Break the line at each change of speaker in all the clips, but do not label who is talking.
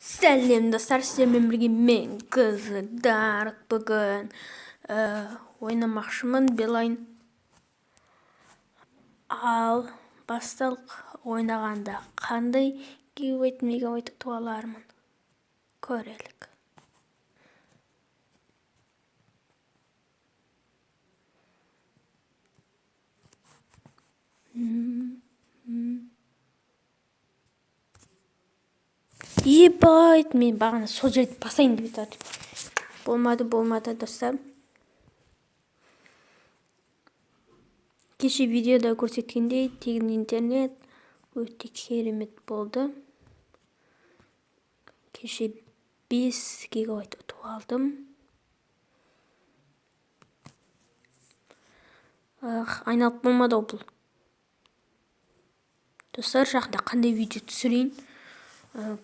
Сәлем достар, сіздермен бірге мен Dark бүгін ойнамақшымын Билайн. Ал басталық ойнағанда қандай гигабайт мегабайт ұтып алармын көрелік. Ебайт, мен бағана сол жерді басайын деп жатырмын. Болмады достар. Кеше видеода көрсеткендей тегін интернет өте керемет болды. Кеше 5 гигабайт ұтып алдым. Айналып болмады бұл. Достар, жақында қандай видео түсірейін?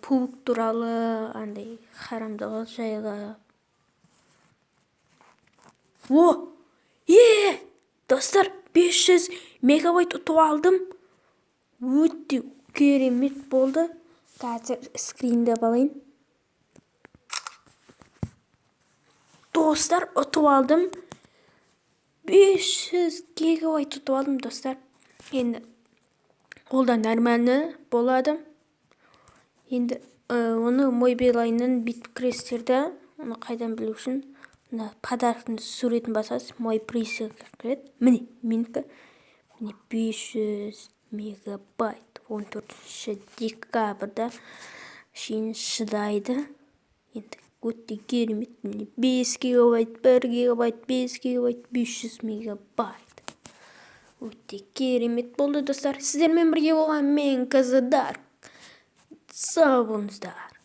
Пубг туралы, андай харамдығы жайлы. Достар, 500 мегабайт ұтып алдым. Өте керемет болды. Қазір скринді алайын. Достар, ұтып алдым. 500 гигабайт ұтып алдым, достар. Енді қолда нормальны болады. Енді оны мой Билайнның биткрестерді, оны қайдан білу үшін, подарктың суретін басасыз, мой присыл кіреді. Міне, менікі. Міне 500 мегабайт 14 декабрда шейін шыдайды. Енді өте керемет. Міне 5 гигабайт, 1 гигабайт, 5 гигабайт, 500 мегабайт. Өте керемет болды, достар. Сіздермен бірге болған мен Dark. Сау болыңыздар.